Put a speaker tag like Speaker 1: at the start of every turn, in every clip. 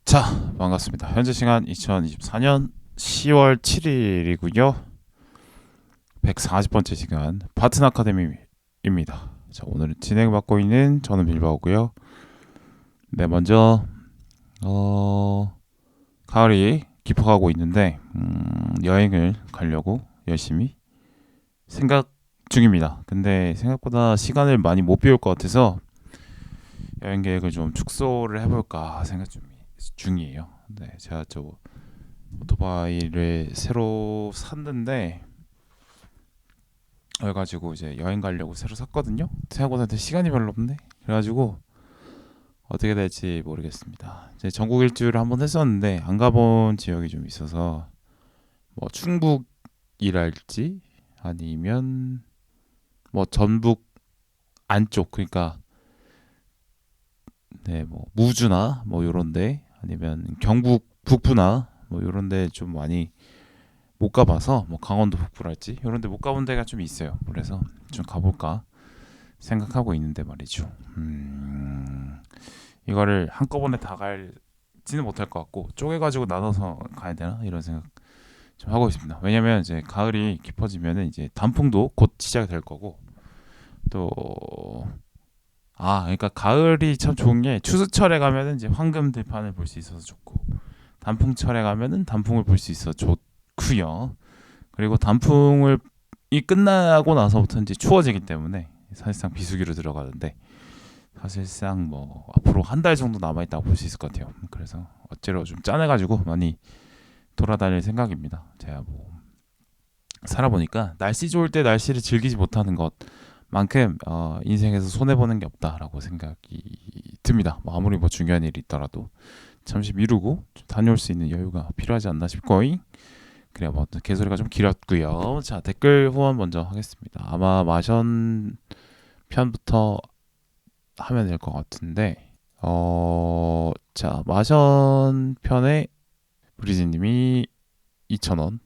Speaker 1: 자, 반갑습니다. 현재 시간 2024년 10월 7일이고요. 140번째 시간 바튼 아카데미입니다. 자, 오늘은 진행 맡고 있는 저는 빌바오고요. 네, 먼저 가을이 깊어가고 있는데 여행을 가려고 열심히 생각 중입니다. 근데 생각보다 시간을 많이 못 비울 것 같아서 여행 계획을 좀 축소를 해볼까 생각 중이에요. 네, 제가 저 오토바이를 새로 샀는데 그래가지고 이제 여행 가려고 새로 샀거든요. 생각보다 시간이 별로 없네. 그래가지고 어떻게 될지 모르겠습니다. 이제 전국 일주를 한번 했었는데 안 가본 지역이 좀 있어서 뭐 충북이랄지 아니면 뭐 전북 안쪽, 그러니까 네, 뭐 무주나 뭐 요런데 아니면 경북 북부나 뭐 요런데 좀 많이 못 가봐서 뭐 강원도 북부랄지 요런데 못 가본 데가 좀 있어요. 그래서 좀 가볼까 생각하고 있는데 말이죠. 이거를 한꺼번에 다 갈지는 못할 것 같고 쪼개가지고 나눠서 가야 되나 이런 생각 좀 하고 있습니다. 왜냐면 이제 가을이 깊어지면은 이제 단풍도 곧 시작이 될 거고 또 그러니까 가을이 참 좋은 게 추수철에 가면은 이제 황금 들판을 볼 수 있어서 좋고 단풍철에 가면은 단풍을 볼 수 있어 좋고요. 그리고 단풍을 이 끝나고 나서부터 이제 추워지기 때문에 사실상 비수기로 들어가는데 사실상 뭐 앞으로 한 달 정도 남아 있다고 볼 수 있을 것 같아요. 그래서 어째로 좀 짠해가지고 많이 돌아다닐 생각입니다. 제가 뭐 살아보니까 날씨 좋을 때 날씨를 즐기지 못하는 것만큼 인생에서 손해 보는 게 없다라고 생각이 듭니다. 뭐 아무리 뭐 중요한 일이 있더라도 잠시 미루고 좀 다녀올 수 있는 여유가 필요하지 않나 싶거잉. 그래, 뭐 개소리가 좀 길었고요. 자, 댓글 후원 먼저 하겠습니다. 아마 마션 편부터 하면 될 것 같은데 자, 마션 편에 브리즈님이 2,000원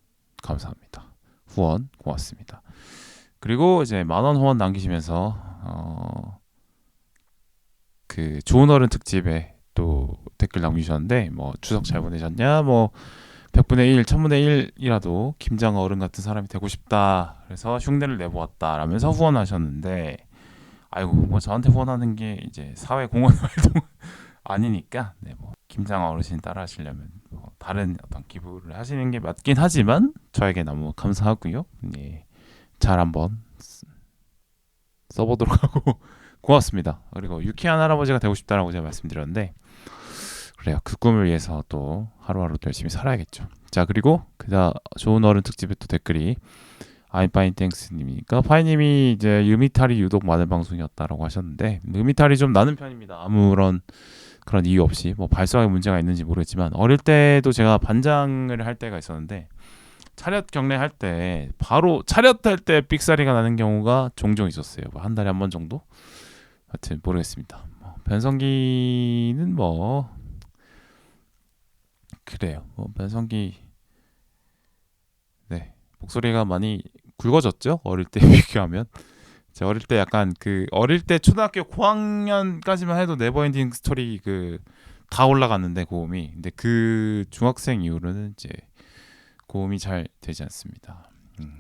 Speaker 1: 감사합니다. 후원 고맙습니다. 그리고 이제 만원 후원 남기시면서 그 좋은 어른 특집에 또 댓글 남기셨는데 뭐 추석 잘 보내셨냐, 뭐 100분의 1, 1000분의 1이라도 김장 어른 같은 사람이 되고 싶다, 그래서 흉내를 내보았다 라면서 후원하셨는데, 아이고 뭐 저한테 후원하는 게 이제 사회 공헌 활동 아니니까, 네, 뭐 김장 어르신 따라 하시려면 뭐 다른 어떤 기부를 하시는 게 맞긴 하지만 저에게 너무 감사하고요. 네, 잘 한번 써보도록 하고 고맙습니다. 그리고 유쾌한 할아버지가 되고 싶다라고 제가 말씀드렸는데, 그래요, 그 꿈을 위해서 또 하루하루 또 열심히 살아야겠죠. 자, 그리고 그다 좋은 어른 특집에 또 댓글이 I'm fine thanks 님이니까, 파이님이 이제 음이탈이 유독 많은 방송이었다라고 하셨는데, 음이탈이 좀 나는 편입니다. 아무런 그런 이유 없이. 뭐 발성에 문제가 있는지 모르겠지만 어릴 때도 제가 반장을 할 때가 있었는데 차렷 경례 할 때 바로 차렷할 때 삑사리가 나는 경우가 종종 있었어요. 뭐 한 달에 한 번 정도. 하여튼 모르겠습니다. 변성기는 뭐 그래요. 뭐 변성기, 네, 목소리가 많이 굵어졌죠. 어릴 때 비교하면. 제가 어릴 때 약간 그 어릴 때 초등학교 고학년까지만 해도 네버엔딩 스토리 그 다 올라갔는데 고음이, 근데 그 중학생 이후로는 이제 고음이 잘 되지 않습니다.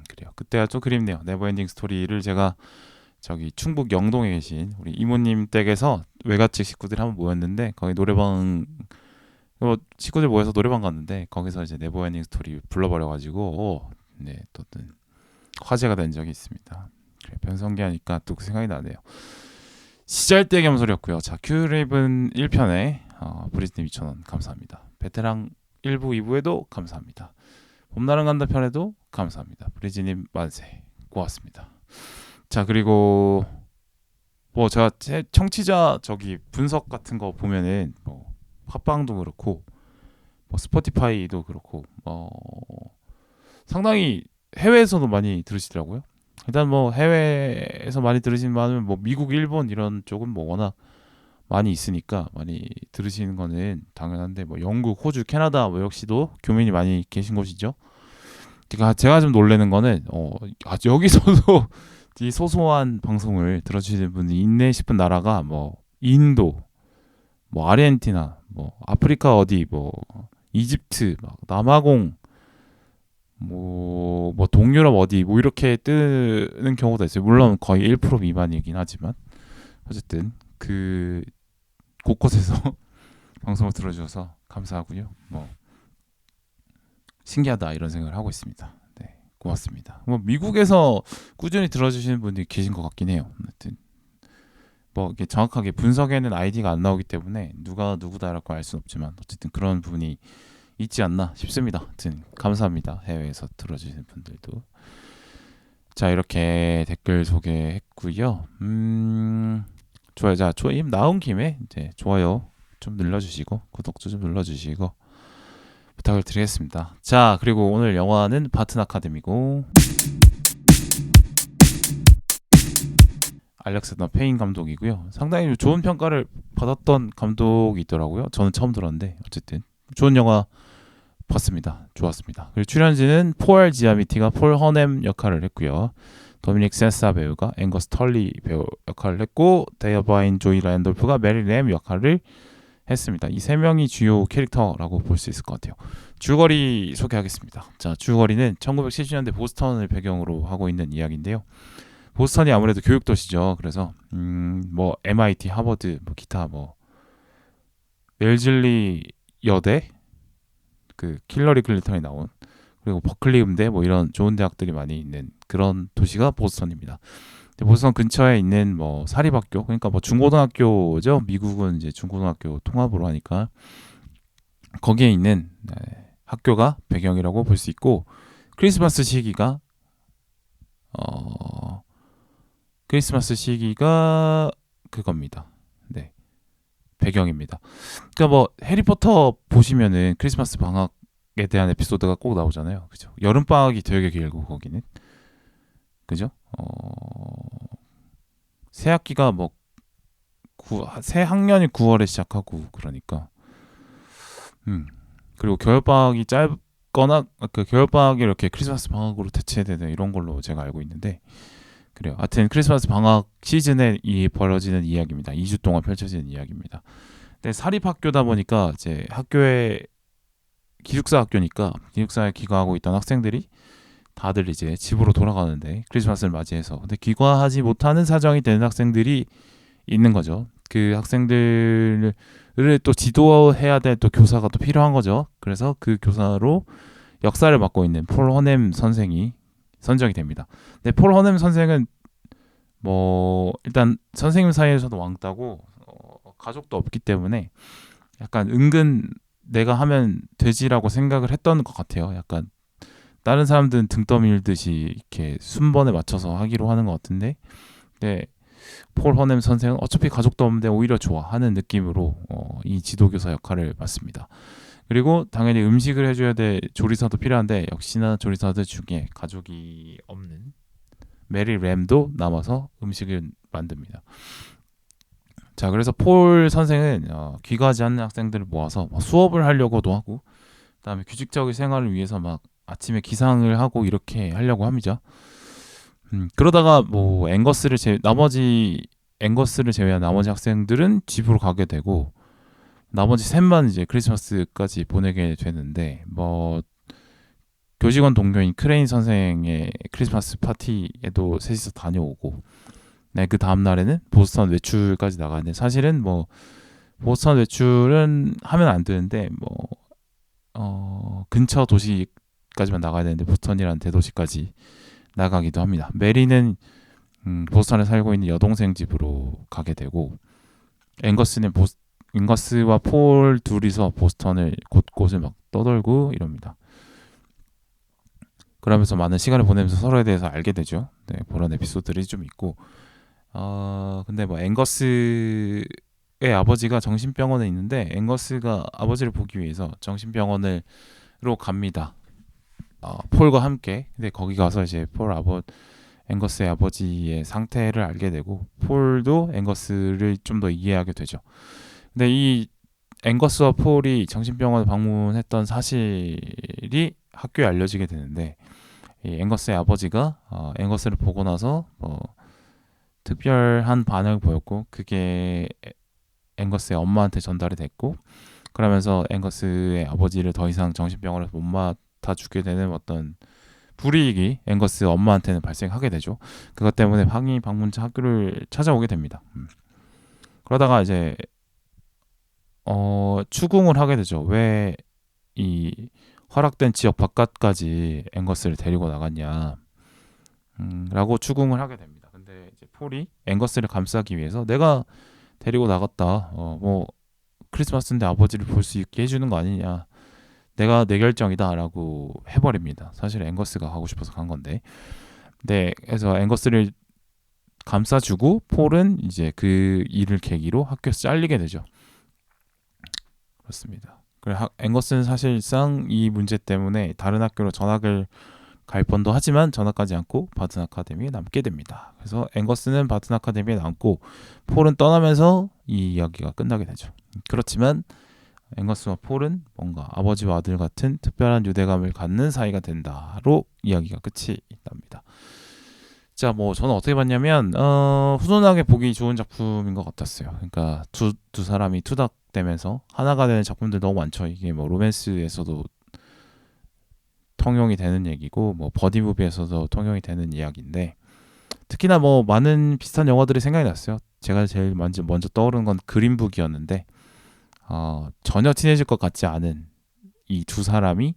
Speaker 1: 그래요. 그때가 좀 그립네요. 네버엔딩 스토리를 제가 저기 충북 영동에 계신 우리 이모님 댁에서 외갓집 식구들이 한번 모였는데, 거기 노래방 식구들 모여서 노래방 갔는데 거기서 이제 네버엔딩 스토리 불러버려가지고 네, 또 화제가 된 적이 있습니다. 그래, 변성기 하니까 또 그 생각이 나네요. 시절대 겸소리였고요. 자, 큐레이븐 1편에 브리즈님 2,000원 감사합니다. 베테랑 1부 2부에도 감사합니다. 봄날은 간다 편에도 감사합니다. 브리즈님 만세 고맙습니다. 자, 그리고 뭐 제가 청취자 저기 분석 같은 거 보면은 뭐 팟빵도 그렇고 뭐 스포티파이도 그렇고 상당히 해외에서도 많이 들으시더라고요. 일단 뭐 해외에서 많이 들으시는 분은 뭐 미국, 일본 이런 쪽은 뭐 워낙 많이 있으니까 많이 들으시는 거는 당연한데, 뭐 영국, 호주, 캐나다 뭐 역시도 교민이 많이 계신 곳이죠. 그러니까 제가 좀 놀라는 거는 여기서도 이 소소한 방송을 들어주시는 분이 있네 싶은 나라가 뭐 인도, 뭐 아르헨티나, 뭐 아프리카 어디, 뭐 이집트, 막 남아공, 뭐 동유럽 어디 뭐 이렇게 뜨는 경우도 있어요. 물론 거의 1% 미만이긴 하지만 어쨌든 그 곳곳에서 방송을 들어주셔서 감사하고요. 뭐 신기하다 이런 생각을 하고 있습니다. 네, 고맙습니다. 뭐 미국에서 꾸준히 들어주시는 분들이 계신 것 같긴 해요. 하여튼 뭐 이게 정확하게 분석에는 아이디가 안 나오기 때문에 누가 누구다라고 알 수는 없지만 어쨌든 그런 부분이 있지 않나 싶습니다. 하여튼 감사합니다. 해외에서 들어주시는 분들도. 자, 이렇게 댓글 소개했고요. 좋아요. 자, 나온 김에 이제 좋아요 좀 눌러주시고 구독도 좀 눌러주시고 부탁을 드리겠습니다. 자, 그리고 오늘 영화는 바튼 아카데미고 알렉산더 페인 감독이고요. 상당히 좋은 평가를 받았던 감독이 있더라고요. 저는 처음 들었는데 어쨌든 좋은 영화 봤습니다. 좋았습니다. 그리고 출연진은 폴 지아미티가 폴 허넴 역할을 했고요. 도미닉 세사 배우가 앵거스 털리 배우 역할을 했고 데어바인 조이 랜돌프가 메리 램 역할을 했습니다. 이 세 명이 주요 캐릭터라고 볼 수 있을 것 같아요. 줄거리 소개하겠습니다. 자, 줄거리는 1970년대 보스턴을 배경으로 하고 있는 이야기인데요. 보스턴이 아무래도 교육 도시죠. 그래서 뭐 MIT, 하버드, 뭐 기타 뭐 웰즐리 여대, 그 힐러리 클린턴이 나온 그리고 버클리 음대 뭐 이런 좋은 대학들이 많이 있는 그런 도시가 보스턴입니다. 보스턴 근처에 있는 뭐 사립학교, 그러니까 뭐 중고등학교죠. 미국은 이제 중고등학교 통합으로 하니까 거기에 있는 학교가 배경이라고 볼 수 있고 크리스마스 시기가 그겁니다. 네, 배경입니다. 그러니까 뭐 해리포터 보시면은 크리스마스 방학에 대한 에피소드가 꼭 나오잖아요. 그죠? 여름 방학이 되게 길고 거기는 그죠? 새 학기가 뭐 새 학년이 9월에 시작하고 그러니까 그리고 겨울 방학이 짧거나 그 겨울 방학이 이렇게 크리스마스 방학으로 대체되는 이런 걸로 제가 알고 있는데 그래요. 하여튼 크리스마스 방학 시즌에 벌어지는 이야기입니다. 2주 동안 펼쳐지는 이야기입니다. 근데 사립학교다 보니까 이제 학교에 기숙사 학교니까 기숙사에 귀가하고 있던 학생들이 다들 이제 집으로 돌아가는데 크리스마스를 맞이해서 근데 귀가하지 못하는 사정이 되는 학생들이 있는 거죠. 그 학생들을 또 지도해야 될 또 교사가 또 필요한 거죠. 그래서 그 교사로 역사를 맡고 있는 폴 허넴 선생이 선정이 됩니다. 근데 폴 허넴 선생은 뭐 일단 선생님 사이에서도 왕따고 가족도 없기 때문에 약간 은근 내가 하면 되지라고 생각을 했던 것 같아요. 약간 다른 사람들은 등 떠밀듯이 이렇게 순번에 맞춰서 하기로 하는 것 같은데 네, 폴 허넴 선생은 어차피 가족도 없는데 오히려 좋아하는 느낌으로 이 지도교사 역할을 맡습니다. 그리고 당연히 음식을 해줘야 될 조리사도 필요한데 역시나 조리사들 중에 가족이 없는 메리 램도 남아서 음식을 만듭니다. 자, 그래서 폴 선생은 귀가하지 않는 학생들을 모아서 수업을 하려고도 하고 그다음에 규칙적인 생활을 위해서 막 아침에 기상을 하고 이렇게 하려고 합니다. 그러다가 뭐 앵거스를 제외한 나머지 학생들은 집으로 가게 되고 나머지 셋만 이제 크리스마스까지 보내게 되는데 뭐 교직원 동료인 크레인 선생의 크리스마스 파티에도 셋이서 다녀오고 네, 그 다음 날에는 보스턴 외출까지 나가는데 사실은 뭐 보스턴 외출은 하면 안 되는데 뭐 근처 도시까지만 나가야 되는데 보스턴이라는 대도시까지 나가기도 합니다. 메리는 보스턴에 살고 있는 여동생 집으로 가게 되고 앵거스와 폴 둘이서 보스턴을 곳곳을 막 떠돌고 이럽니다. 그러면서 많은 시간을 보내면서 서로에 대해서 알게 되죠. 네, 그런 에피소드들이 좀 있고 근데 뭐 앵거스의 아버지가 정신병원에 있는데 앵거스가 아버지를 보기 위해서 정신병원으로 갑니다. 폴과 함께. 근데 거기 가서 이제 앵거스의 아버지의 상태를 알게 되고 폴도 앵거스를 좀 더 이해하게 되죠. 근데 이 앵거스와 폴이 정신병원을 방문했던 사실이 학교에 알려지게 되는데 이 앵거스의 아버지가 앵거스를 보고 나서 특별한 반응을 보였고 그게 앵거스의 엄마한테 전달이 됐고 그러면서 앵거스의 아버지를 더 이상 정신병원에서 못 맡아주게 되는 어떤 불이익이 앵거스 엄마한테는 발생하게 되죠. 그것 때문에 항의 방문자 학교를 찾아오게 됩니다. 그러다가 이제 추궁을 하게 되죠. 왜 이 허락된 지역 바깥까지 앵거스를 데리고 나갔냐 라고 추궁을 하게 됩니다. 근데 이제 폴이 앵거스를 감싸기 위해서 내가 데리고 나갔다. 뭐 크리스마스인데 아버지를 볼 수 있게 해주는 거 아니냐. 내가 내 결정이다라고 해버립니다. 사실 앵거스가 가고 싶어서 간 건데. 네, 그래서 앵거스를 감싸주고 폴은 이제 그 일을 계기로 학교에서 잘리게 되죠. 그렇습니다. 앵거스는 사실상 이 문제 때문에 다른 학교로 전학을 갈 뻔도 하지만 전학가지 않고 바튼 아카데미에 남게 됩니다. 그래서 앵거스는 바튼 아카데미에 남고 폴은 떠나면서 이 이야기가 끝나게 되죠. 그렇지만 앵거스와 폴은 뭔가 아버지와 아들 같은 특별한 유대감을 갖는 사이가 된다로 이야기가 끝이 납니다. 자, 뭐 저는 어떻게 봤냐면 후손하게 보기 좋은 작품인 것 같았어요. 그러니까 두 사람이 투닥되면서 하나가 되는 작품들 너무 많죠. 이게 뭐 로맨스에서도 통용이 되는 얘기고 뭐 버디무비에서도 통용이 되는 이야기인데 특히나 뭐 많은 비슷한 영화들이 생각이 났어요. 제가 제일 먼저 떠오르는 건 그린북이었는데 전혀 친해질 것 같지 않은 이 두 사람이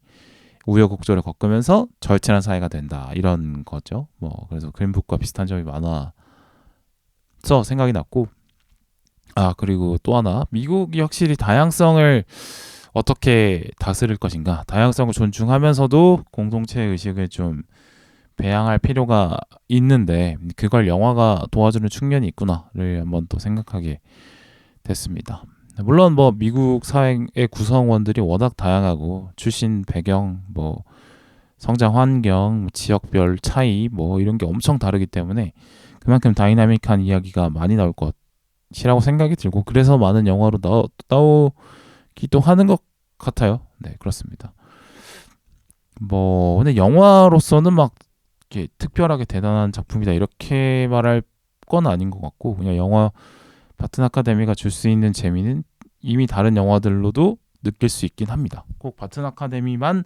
Speaker 1: 우여곡절을 겪으면서 절친한 사이가 된다 이런 거죠. 뭐 그래서 그린북과 비슷한 점이 많아서 생각이 났고 그리고 또 하나 미국이 확실히 다양성을 어떻게 다스릴 것인가 다양성을 존중하면서도 공동체 의식을 좀 배양할 필요가 있는데 그걸 영화가 도와주는 측면이 있구나를 한번 또 생각하게 됐습니다. 물론 뭐 미국 사회의 구성원들이 워낙 다양하고 출신 배경, 뭐 성장 환경, 지역별 차이 뭐 이런 게 엄청 다르기 때문에 그만큼 다이나믹한 이야기가 많이 나올 것이라고 생각이 들고 그래서 많은 영화로 나오기도 하는 것 같아요. 네, 그렇습니다. 뭐 근데 영화로서는 막 이렇게 특별하게 대단한 작품이다 이렇게 말할 건 아닌 것 같고 그냥 영화 바튼 아카데미가 줄 수 있는 재미는 이미 다른 영화들로도 느낄 수 있긴 합니다. 꼭 바튼 아카데미만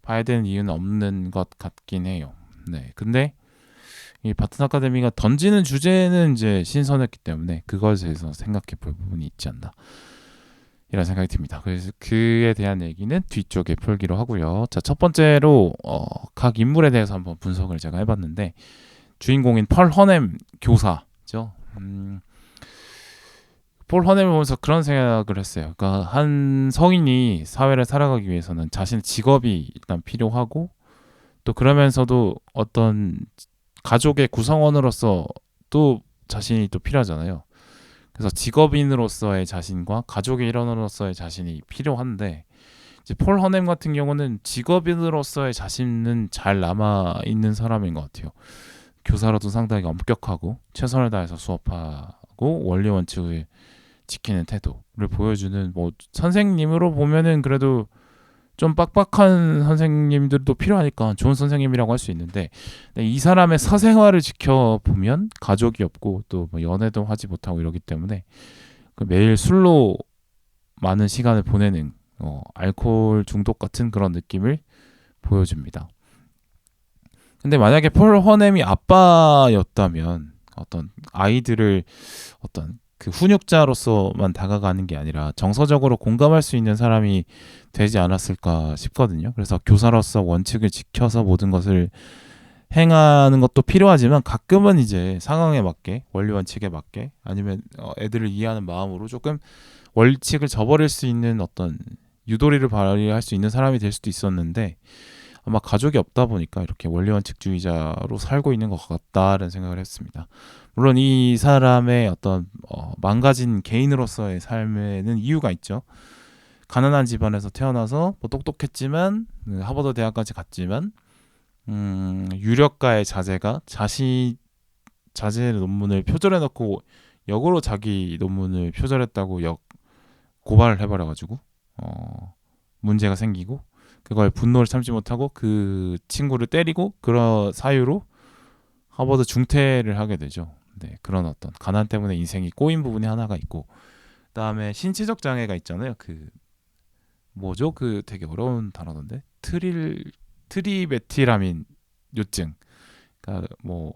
Speaker 1: 봐야 되는 이유는 없는 것 같긴 해요. 네, 근데 이 바튼 아카데미가 던지는 주제는 이제 신선했기 때문에 그것에 대해서 생각해 볼 부분이 있지 않나 이런 생각이 듭니다. 그래서 그에 대한 얘기는 뒤쪽에 풀기로 하고요. 자, 첫 번째로 각 인물에 대해서 한번 분석을 제가 해봤는데 주인공인 펄 허넴 교사죠. 폴 허넴을 보면서 그런 생각을 했어요. 그러니까 한 성인이 사회를 살아가기 위해서는 자신의 직업이 일단 필요하고 또 그러면서도 어떤 가족의 구성원으로서 또 자신이 또 필요하잖아요. 그래서 직업인으로서의 자신과 가족의 일원으로서의 자신이 필요한데 이제 폴 허넴 같은 경우는 직업인으로서의 자신은 잘 남아 있는 사람인 것 같아요. 교사로도 상당히 엄격하고 최선을 다해서 수업하고 원리 원칙을 지키는 태도를 보여주는 뭐 선생님으로 보면은 그래도 좀 빡빡한 선생님들도 필요하니까 좋은 선생님이라고 할 수 있는데 이 사람의 사생활을 지켜보면 가족이 없고 또 뭐 연애도 하지 못하고 이러기 때문에 매일 술로 많은 시간을 보내는 알코올 중독 같은 그런 느낌을 보여줍니다. 근데 만약에 폴 허넴이 아빠였다면 어떤 아이들을 어떤 그 훈육자로서만 다가가는 게 아니라 정서적으로 공감할 수 있는 사람이 되지 않았을까 싶거든요. 그래서 교사로서 원칙을 지켜서 모든 것을 행하는 것도 필요하지만 가끔은 이제 상황에 맞게 원리 원칙에 맞게 아니면 애들을 이해하는 마음으로 조금 원칙을 저버릴 수 있는 어떤 유도리를 발휘할 수 있는 사람이 될 수도 있었는데 아마 가족이 없다 보니까 이렇게 원리 원칙주의자로 살고 있는 것 같다는 생각을 했습니다. 물론 이 사람의 어떤 망가진 개인으로서의 삶에는 이유가 있죠. 가난한 집안에서 태어나서 뭐 똑똑했지만 하버드 대학까지 갔지만 유력가의 자제가 자제 논문을 표절해놓고 역으로 자기 논문을 표절했다고 고발을 해버려가지고 문제가 생기고 그걸 분노를 참지 못하고 그 친구를 때리고 그런 사유로 하버드 중퇴를 하게 되죠. 네, 그런 어떤 가난 때문에 인생이 꼬인 부분이 하나가 있고, 그다음에 신체적 장애가 있잖아요. 그 뭐죠? 그 되게 어려운 단어던데 트리메틸아민 요증. 그러니까 뭐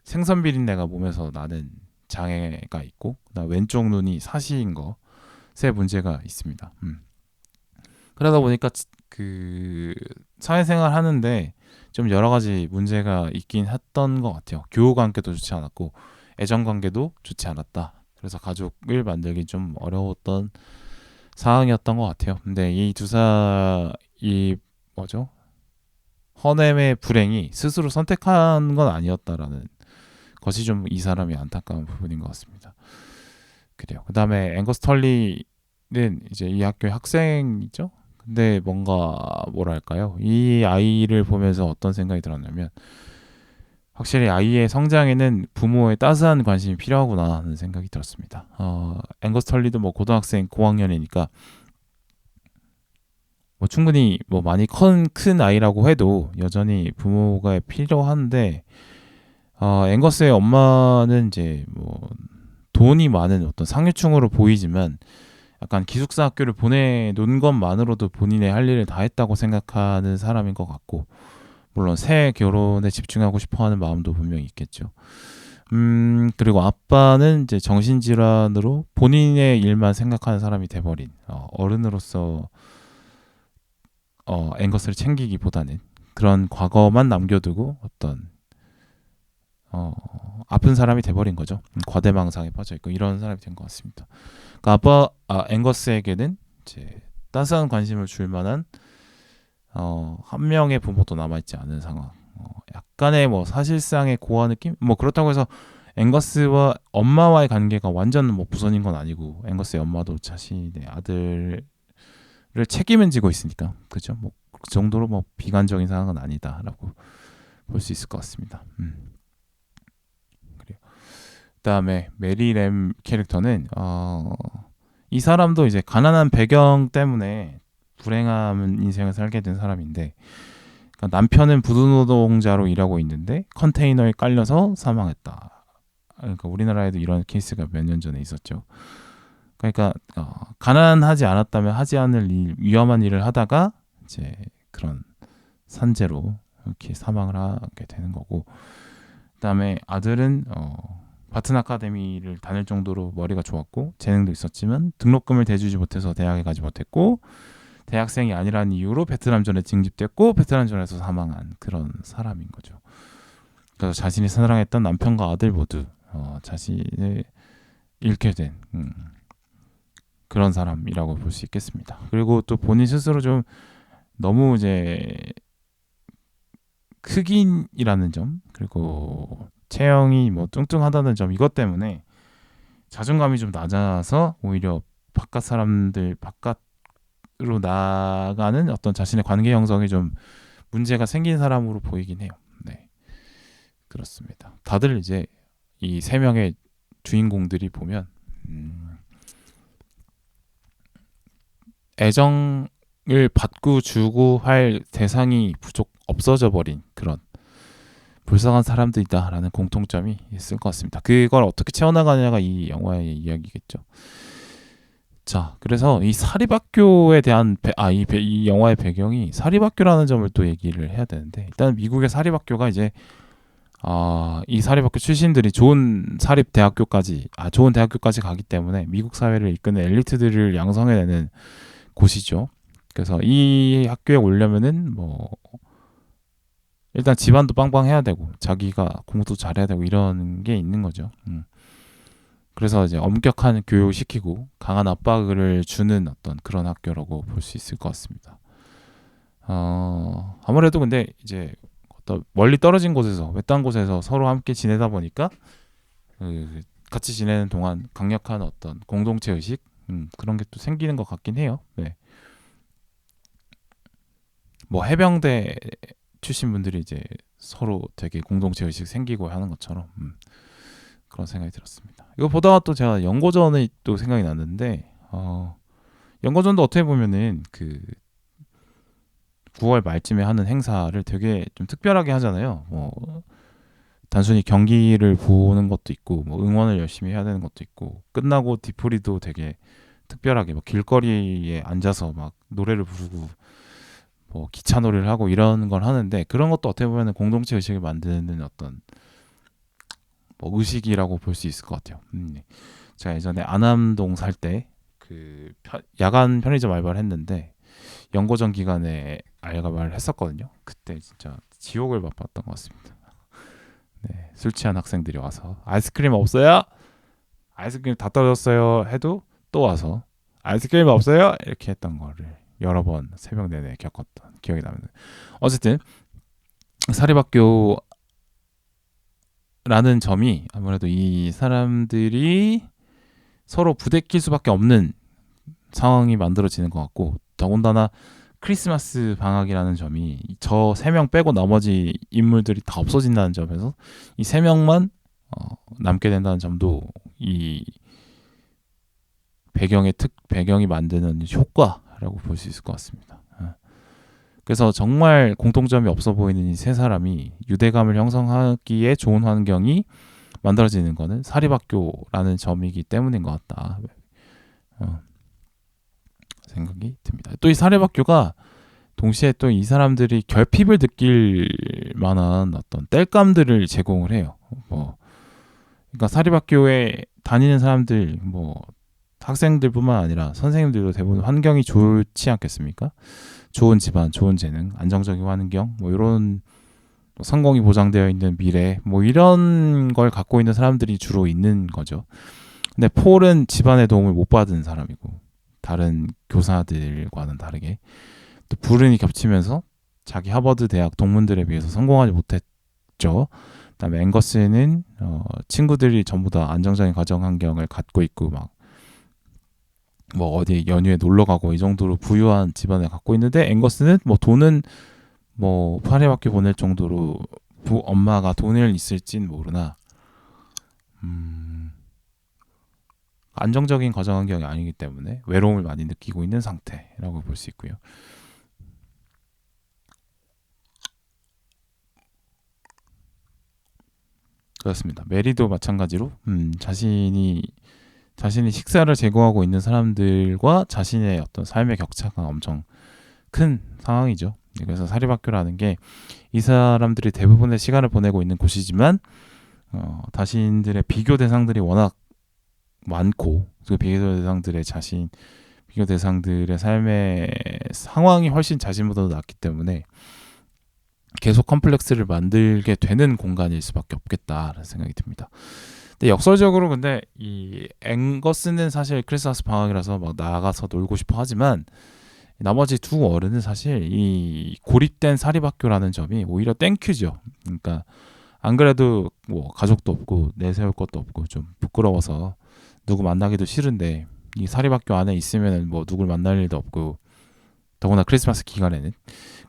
Speaker 1: 생선 비린내가 몸에서 나는 장애가 있고, 그다음 왼쪽 눈이 사시인 것에 문제가 있습니다. 그러다 보니까 그 사회생활 하는데 좀 여러 가지 문제가 있긴 했던 것 같아요. 교우 관계도 좋지 않았고 애정 관계도 좋지 않았다. 그래서 가족을 만들기 좀 어려웠던 상황이었던 것 같아요. 근데 이 뭐죠? 허넴의 불행이 스스로 선택한 건 아니었다라는 것이 좀 이 사람이 안타까운 부분인 것 같습니다. 그래요. 그다음에 앵거스 털리는 이제 이 학교의 학생이죠. 근데 뭔가 뭐랄까요? 이 아이를 보면서 어떤 생각이 들었냐면, 확실히 아이의 성장에는 부모의 따스한 관심이 필요하구나 하는 생각이 들었습니다. 앵거스 털리도 뭐 고등학생 고학년이니까 뭐 충분히 뭐 많이 큰 아이라고 해도 여전히 부모가 필요한데, 앵거스의 엄마는 이제 뭐 돈이 많은 어떤 상류층으로 보이지만 약간 기숙사 학교를 보내놓은 것만으로도 본인의 할 일을 다 했다고 생각하는 사람인 것 같고, 물론 새 결혼에 집중하고 싶어하는 마음도 분명히 있겠죠. 그리고 아빠는 이제 정신질환으로 본인의 일만 생각하는 사람이 돼버린 어른으로서 앵거스를 챙기기보다는 그런 과거만 남겨두고 어떤 아픈 사람이 돼버린 거죠. 과대망상에 빠져있고 이런 사람이 된 것 같습니다. 그러니까 앵거스에게는 이제 따스한 관심을 줄 만한 한 명의 부모도 남아있지 않은 상황. 약간의 뭐 사실상의 고아 느낌? 뭐 그렇다고 해서 앵거스와 엄마와의 관계가 완전 뭐 부선인 건 아니고, 앵거스의 엄마도 자신의 아들을 책임은 지고 있으니까, 그죠? 뭐 그 정도로 뭐 비관적인 상황은 아니다라고 볼 수 있을 것 같습니다. 그래요. 그다음에 메리 램 캐릭터는 이 사람도 이제 가난한 배경 때문에 불행한 인생을 살게 된 사람인데, 그러니까 남편은 부두노동자로 일하고 있는데 컨테이너에 깔려서 사망했다. 그러니까 우리나라에도 이런 케이스가 몇 년 전에 있었죠. 그러니까 가난하지 않았다면 하지 않을 위험한 일을 하다가 이제 그런 산재로 이렇게 사망을 하게 되는 거고, 그다음에 아들은 바튼 아카데미를 다닐 정도로 머리가 좋았고 재능도 있었지만 등록금을 대주지 못해서 대학에 가지 못했고, 대학생이 아니라는 이유로 베트남전에 징집됐고 베트남전에서 사망한 그런 사람인 거죠. 그래서 자신이 사랑했던 남편과 아들 모두 자신을 잃게 된 그런 사람이라고 볼 수 있겠습니다. 그리고 또 본인 스스로 좀 너무 이제 흑인이라는 점, 그리고 체형이 뭐 뚱뚱하다는 점, 이것 때문에 자존감이 좀 낮아서 오히려 바깥으로 나가는 어떤 자신의 관계 형성에 좀 문제가 생긴 사람으로 보이긴 해요. 네, 그렇습니다. 다들 이제 이 세 명의 주인공들이 보면 애정을 받고 주고 할 대상이 없어져 버린 그런 불쌍한 사람들이다라는 공통점이 있을 것 같습니다. 그걸 어떻게 채워나가냐가 이 영화의 이야기겠죠. 자, 그래서 이 사립학교에 대한 이 영화의 배경이 사립학교라는 점을 또 얘기를 해야 되는데, 일단 미국의 사립학교가 이제 이 사립학교 출신들이 좋은 대학교까지 가기 때문에 미국 사회를 이끄는 엘리트들을 양성해내는 곳이죠. 그래서 이 학교에 오려면은 뭐 일단 집안도 빵빵해야 되고 자기가 공부도 잘해야 되고 이런 게 있는 거죠. 그래서 이제 엄격한 교육을 시키고 강한 압박을 주는 어떤 그런 학교라고 볼 수 있을 것 같습니다. 아무래도 근데 이제 어떤 멀리 떨어진 곳에서 외딴 곳에서 서로 함께 지내다 보니까 같이 지내는 동안 강력한 어떤 공동체 의식 그런 게 또 생기는 것 같긴 해요. 네. 뭐 해병대 출신 분들이 이제 서로 되게 공동체 의식 생기고 하는 것처럼 그런 생각이 들었습니다. 이거 보다가 또 제가 연고전이 또 생각이 났는데 연고전도 어떻게 보면은 그 9월 말쯤에 하는 행사를 되게 좀 특별하게 하잖아요. 뭐 단순히 경기를 보는 것도 있고 뭐 응원을 열심히 해야 되는 것도 있고 끝나고 뒤풀이도 되게 특별하게 막 길거리에 앉아서 막 노래를 부르고 뭐 기차 놀이를 하고 이런 걸 하는데 그런 것도 어떻게 보면 공동체 의식을 만드는 어떤 뭐 의식이라고 볼 수 있을 것 같아요. 제가 예전에 안암동 살 때 그 야간 편의점 알바를 했는데 연고전 기간에 알바를 했었거든요. 그때 진짜 지옥을 맛봤던 것 같습니다. 네, 술 취한 학생들이 와서 아이스크림 없어요? 아이스크림 다 떨어졌어요 해도 또 와서 아이스크림 없어요? 이렇게 했던 거를 여러 번 새벽 내내 겪었던 기억이 납니다. 어쨌든 사립학교라는 점이 아무래도 이 사람들이 서로 부대낄 수밖에 없는 상황이 만들어지는 것 같고 더군다나 크리스마스 방학이라는 점이 저 3명 빼고 나머지 인물들이 다 없어진다는 점에서 이 3명만 남게 된다는 점도 이 배경이 만드는 효과라고 볼 수 있을 것 같습니다. 그래서 정말 공통점이 없어 보이는 이 세 사람이 유대감을 형성하기에 좋은 환경이 만들어지는 것은 사립학교라는 점이기 때문인 것 같다. 생각이 듭니다. 또 이 사립학교가 동시에 또 이 사람들이 결핍을 느낄 만한 어떤 땔감들을 제공을 해요. 그러니까 사립학교에 다니는 사람들, 학생들뿐만 아니라 선생님들도 대부분 환경이 좋지 않겠습니까? 좋은 집안, 좋은 재능, 안정적인 환경, 이런 성공이 보장되어 있는 미래, 이런 걸 갖고 있는 사람들이 주로 있는 거죠. 근데 폴은 집안의 도움을 못 받은 사람이고 다른 교사들과는 다르게 또 불운이 겹치면서 자기 하버드 대학 동문들에 비해서 성공하지 못했죠. 그다음에 앵거스는 친구들이 전부 다 안정적인 가정 환경을 갖고 있고 어디 연휴에 놀러 가고 이 정도로 부유한 집안을 갖고 있는데 앵거스는 돈은 사립학교 보낼 정도로 엄마가 돈을 있을진 모르나 안정적인 가정 환경이 아니기 때문에 외로움을 많이 느끼고 있는 상태라고 볼 수 있고요. 그렇습니다. 메리도 마찬가지로 자신이 식사를 제공하고 있는 사람들과 자신의 어떤 삶의 격차가 엄청 큰 상황이죠. 그래서 사립학교라는 게 이 사람들이 대부분의 시간을 보내고 있는 곳이지만 자신들의 비교 대상들이 워낙 많고 그 비교 대상들의 삶의 상황이 훨씬 자신보다 낫기 때문에 계속 컴플렉스를 만들게 되는 공간일 수밖에 없겠다라는 생각이 듭니다. 근데 역설적으로 근데 이 앵거스는 사실 크리스마스 방학이라서 나가서 놀고 싶어 하지만 나머지 두 어른은 사실 이 고립된 사립학교라는 점이 오히려 땡큐죠. 그러니까 안 그래도 가족도 없고 내세울 것도 없고 좀 부끄러워서 누구 만나기도 싫은데 이 사립학교 안에 있으면 누굴 만날 일도 없고 더구나 크리스마스 기간에는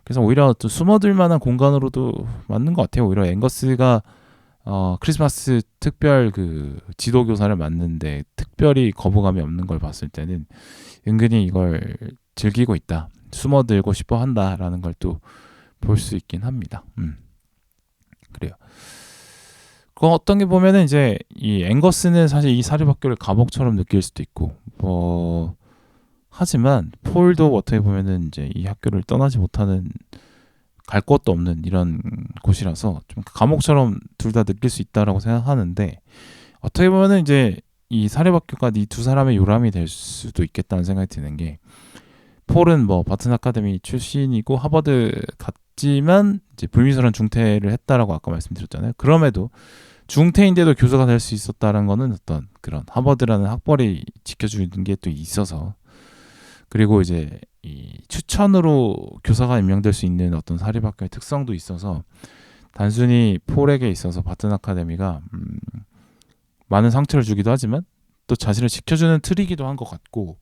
Speaker 1: 그래서 오히려 또 숨어들 만한 공간으로도 맞는 것 같아요. 오히려 앵거스가 크리스마스 특별 그 지도교사를 맡는데 특별히 거부감이 없는 걸 봤을 때는 은근히 이걸 즐기고 있다, 숨어들고 싶어 한다라는 걸 또 볼 수 있긴 합니다. 그래요. 그 어떤 게 보면은 이제 이 앵거스는 사실 이 사립학교를 감옥처럼 느낄 수도 있고 하지만 폴도 어떻게 보면은 이제 이 학교를 떠나지 못하는 갈 곳도 없는 이런 곳이라서 좀 감옥처럼 둘 다 느낄 수 있다라고 생각하는데 어떻게 보면은 이제 이 사립학교가 이 두 사람의 요람이 될 수도 있겠다는 생각이 드는 게 폴은 바튼 아카데미 출신이고 하버드 갔지만 이제 불미스러운 중퇴를 했다라고 아까 말씀드렸잖아요. 그럼에도 중퇴인데도 교수가 될 수 있었다는 거는 어떤 그런 하버드라는 학벌이 지켜주는 게 또 있어서 그리고 이제 이 추천으로 교사가 임명될 수 있는 어떤 사립학교의 특성도 있어서 단순히 폴에게 있어서 바튼 아카데미가 많은 상처를 주기도 하지만 또 자신을 지켜주는 틀이기도 한 것 같고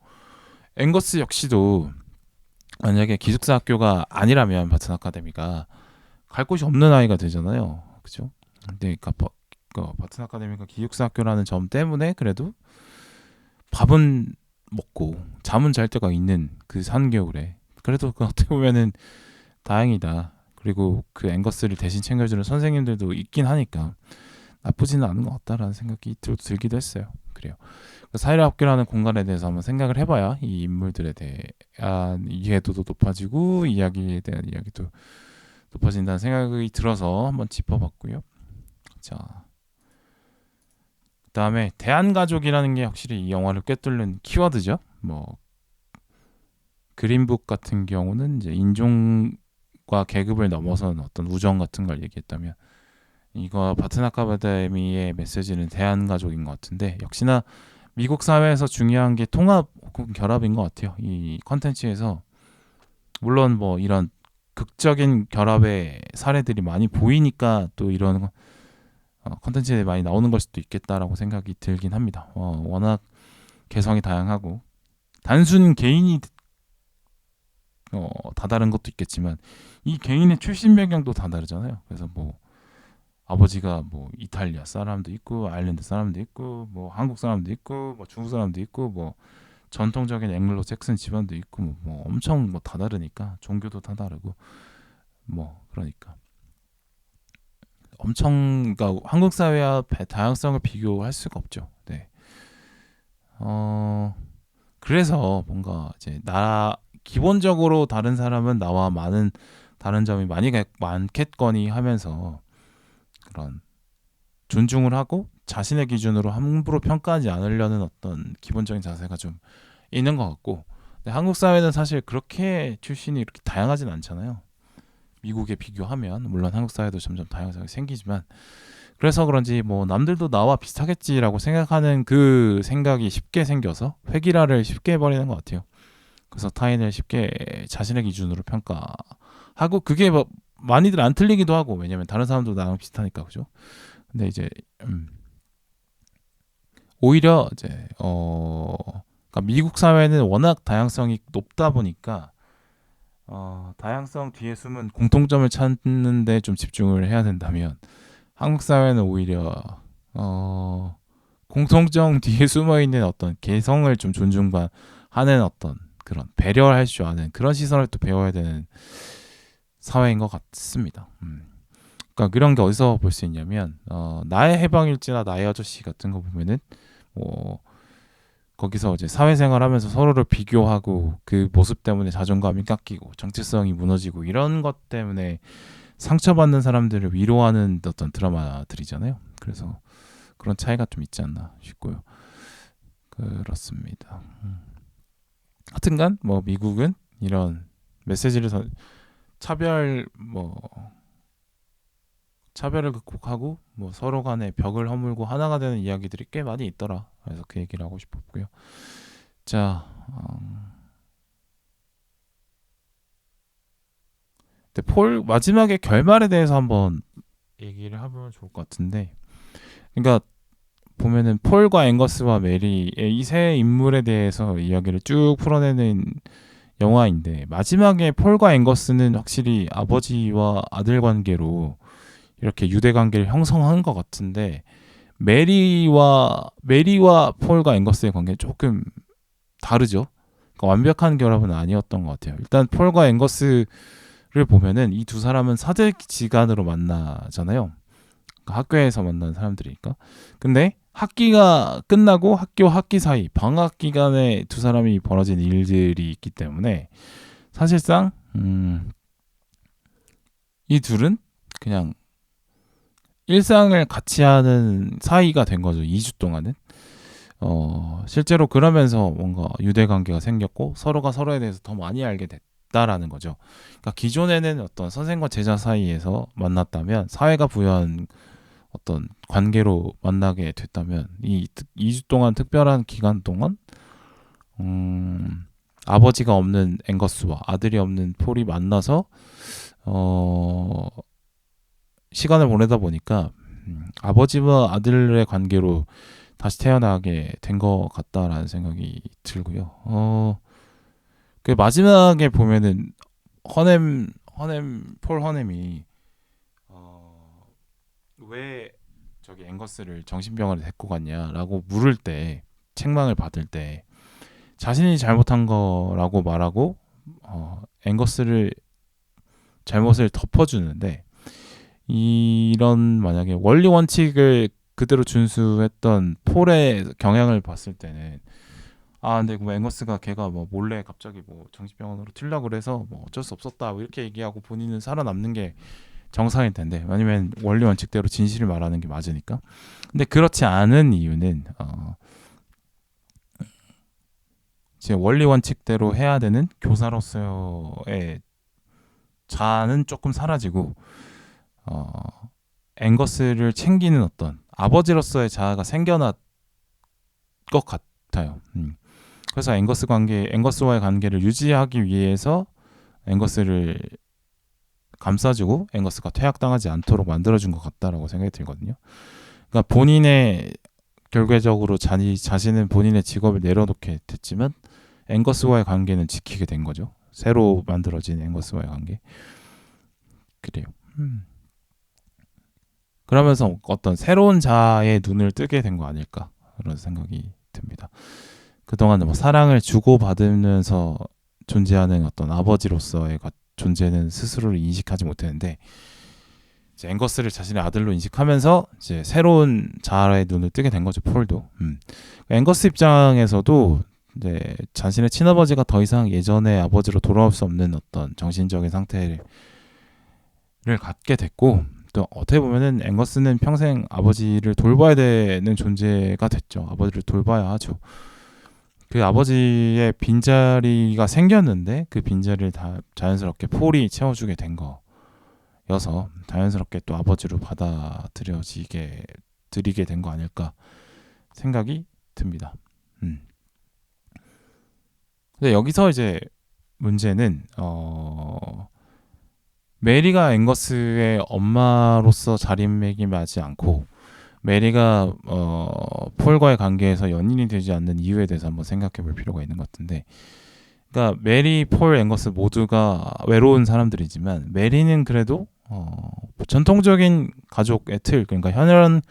Speaker 1: 앵거스 역시도 만약에 기숙사 학교가 아니라면 바튼 아카데미가 갈 곳이 없는 아이가 되잖아요. 그죠? 근데 바튼 아카데미가 기숙사 학교라는 점 때문에 그래도 밥은 먹고 잠은 잘 때가 있는 그 한겨울에 그래도 어떻게 보면은 다행이다. 그리고 그 앵거스를 대신 챙겨주는 선생님들도 있긴 하니까 나쁘지는 않은 것 같다라는 생각이 들기도 했어요. 그래요. 사회학교라는 공간에 대해서 한번 생각을 해봐야 이 인물들에 대한 이해도도 높아지고 이야기에 대한 이야기도 높아진다는 생각이 들어서 한번 짚어봤고요. 자, 그다음에 대한가족이라는 게 확실히 이 영화를 꿰뚫는 키워드죠. 뭐 그린북 같은 경우는 이제 인종과 계급을 넘어선 어떤 우정 같은 걸 얘기했다면 이거 바튼 아카데미의 메시지는 대한가족인 것 같은데 역시나 미국 사회에서 중요한 게 통합 혹은 결합인 것 같아요. 이 컨텐츠에서 물론 뭐 이런 극적인 결합의 사례들이 많이 보이니까 또 이런 컨텐츠에 많이 나오는 걸 수도 있겠다라고 생각이 들긴 합니다. 워낙 개성이 다양하고 단순 개인이 다 다른 것도 있겠지만 이 개인의 출신 배경도 다 다르잖아요. 그래서 뭐 아버지가 뭐 이탈리아 사람도 있고 아일랜드 사람도 있고 뭐 한국 사람도 있고 뭐 중국 사람도 있고 뭐 전통적인 앵글로 잭슨 집안도 있고 뭐 엄청 뭐 다 다르니까 종교도 다 다르고 뭐 그러니까 엄청 그러니까 한국 사회와 다양성을 비교할 수가 없죠. 네. 그래서 뭔가 이제 기본적으로 다른 사람은 나와 많은 다른 점이 많겠거니 하면서 그런 존중을 하고 자신의 기준으로 함부로 평가하지 않으려는 어떤 기본적인 자세가 좀 있는 것 같고 근데 한국 사회는 사실 그렇게 출신이 이렇게 다양하진 않잖아요. 미국에 비교하면 물론 한국 사회도 점점 다양하게 생기지만 그래서 그런지 뭐 남들도 나와 비슷하겠지라고 생각하는 그 생각이 쉽게 생겨서 획일화를 쉽게 해버리는 것 같아요. 그래서 타인을 쉽게 자신의 기준으로 평가하고 그게 뭐 많이들 안 틀리기도 하고 왜냐면 다른 사람도 나랑 비슷하니까 그죠. 근데 이제 오히려 이제 그러니까 미국 사회는 워낙 다양성이 높다 보니까 다양성 뒤에 숨은 공통점을 찾는 데 좀 집중을 해야 된다면 한국 사회는 오히려 공통점 뒤에 숨어 있는 어떤 개성을 좀 존중하는 어떤 그런 배려할 줄 아는 그런 시선을 또 배워야 되는 사회인 것 같습니다. 그러니까 그런 게 어디서 볼 수 있냐면 나의 해방일지나 나의 아저씨 같은 거 보면은 뭐 거기서 이제 사회생활하면서 서로를 비교하고 그 모습 때문에 자존감이 깎이고 정체성이 무너지고 이런 것 때문에 상처받는 사람들을 위로하는 어떤 드라마들이잖아요. 그래서 그런 차이가 좀 있지 않나 싶고요. 그렇습니다. 하여튼간 뭐 미국은 이런 메시지를 차별을 극복하고 뭐 서로 간에 벽을 허물고 하나가 되는 이야기들이 꽤 많이 있더라. 그래서 그 얘기를 하고 싶었고요. 자, 폴 마지막에 결말에 대해서 한번 얘기를 해보면 좋을 것 같은데, 그러니까 보면은 폴과 앵거스와 메리의 이 세 인물에 대해서 이야기를 쭉 풀어내는 영화인데 마지막에 폴과 앵거스는 확실히 아버지와 아들 관계로 이렇게 유대 관계를 형성한 것 같은데 메리와 폴과 앵거스의 관계는 조금 다르죠. 그러니까 완벽한 결합은 아니었던 것 같아요. 일단 폴과 앵거스를 보면은 이 두 사람은 사제지간으로 만나잖아요. 그러니까 학교에서 만난 사람들이니까. 근데 학기가 끝나고 학기 사이 방학 기간에 두 사람이 벌어진 일들이 있기 때문에 사실상 이 둘은 그냥 일상을 같이 하는 사이가 된 거죠. 2주 동안은. 실제로 그러면서 뭔가 유대 관계가 생겼고 서로가 서로에 대해서 더 많이 알게 됐다라는 거죠. 그러니까 기존에는 어떤 선생과 제자 사이에서 만났다면 사회가 부여한 어떤 관계로 만나게 됐다면 이 2주 동안 특별한 기간 동안 아버지가 없는 앵거스와 아들이 없는 폴이 만나서 시간을 보내다 보니까 아버지와 아들의 관계로 다시 태어나게 된 것 같다라는 생각이 들고요. 그 마지막에 보면은 폴 허넴이 왜 저기 앵거스를 정신병원에 데리고 갔냐라고 물을 때 책망을 받을 때 자신이 잘못한 거라고 말하고 앵거스를 잘못을 덮어주는데, 이런 만약에 원리 원칙을 그대로 준수했던 폴의 경향을 봤을 때는, 근데 뭐 앵거스가 걔가 뭐 몰래 갑자기 뭐 정신병원으로 튀려고 그래서 뭐 어쩔 수 없었다 뭐 이렇게 얘기하고 본인은 살아남는 게 정상일 텐데, 아니면 원리 원칙대로 진실을 말하는 게 맞으니까. 근데 그렇지 않은 이유는 이제 원리 원칙대로 해야 되는 교사로서의 자아는 조금 사라지고 앵거스를 챙기는 어떤 아버지로서의 자아가 생겨날 것 같아요. 그래서 앵거스와의 관계를 유지하기 위해서 앵거스를 감싸주고 앵거스가 퇴학당하지 않도록 만들어준 것 같다라고 생각이 들거든요. 그러니까 본인의 결과적으로 자신은 본인의 직업을 내려놓게 됐지만 앵거스와의 관계는 지키게 된 거죠. 새로 만들어진 앵거스와의 관계. 그래요. 그러면서 어떤 새로운 자아의 눈을 뜨게 된 거 아닐까 그런 생각이 듭니다. 그동안 뭐 사랑을 주고받으면서 존재하는 어떤 아버지로서의 존재는 스스로를 인식하지 못했는데, 이제 앵거스를 자신의 아들로 인식하면서 이제 새로운 자아의 눈을 뜨게 된 거죠, 폴도. 앵거스 입장에서도 이제 자신의 친아버지가 더 이상 예전의 아버지로 돌아올 수 없는 어떤 정신적인 상태를 갖게 됐고, 또 어떻게 보면은 앵거스는 평생 아버지를 돌봐야 되는 존재가 됐죠. 아버지를 돌봐야 하죠. 그 아버지의 빈자리가 생겼는데 그 빈자리를 다 자연스럽게 폴이 채워주게 된 거여서 자연스럽게 또 아버지로 드리게 된 거 아닐까 생각이 듭니다. 근데 여기서 이제 문제는 메리가 앵거스의 엄마로서 자리매김하지 않고 메리가 폴과의 관계에서 연인이 되지 않는 이유에 대해서 한번 생각해 볼 필요가 있는 것 같은데, 그러니까 메리, 폴, 앵거스 모두가 외로운 사람들이지만 메리는 그래도 전통적인 가족의 틀, 그러니까 혈연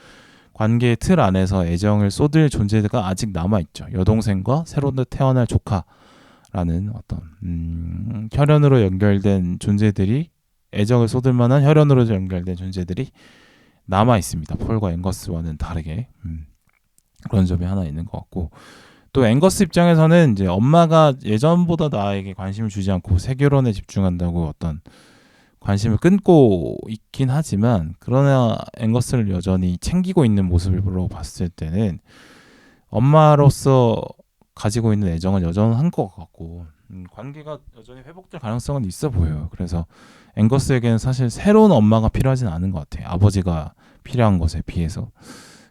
Speaker 1: 관계의 틀 안에서 애정을 쏟을 존재가 아직 남아있죠. 여동생과 새로 태어날 조카라는 어떤 혈연으로 연결된 존재들이, 애정을 쏟을 만한 혈연으로 연결된 존재들이 남아 있습니다. 폴과 앵거스와는 다르게. 그런 점이 하나 있는 것 같고, 또 앵거스 입장에서는 이제 엄마가 예전보다 나에게 관심을 주지 않고 세결혼에 집중한다고 어떤 관심을 끊고 있긴 하지만, 그러나 앵거스를 여전히 챙기고 있는 모습으로 봤을 때는 엄마로서 가지고 있는 애정은 여전한 것 같고, 관계가 여전히 회복될 가능성은 있어 보여요. 그래서 앵거스에게는 사실 새로운 엄마가 필요하진 않은 것 같아요. 아버지가 필요한 것에 비해서.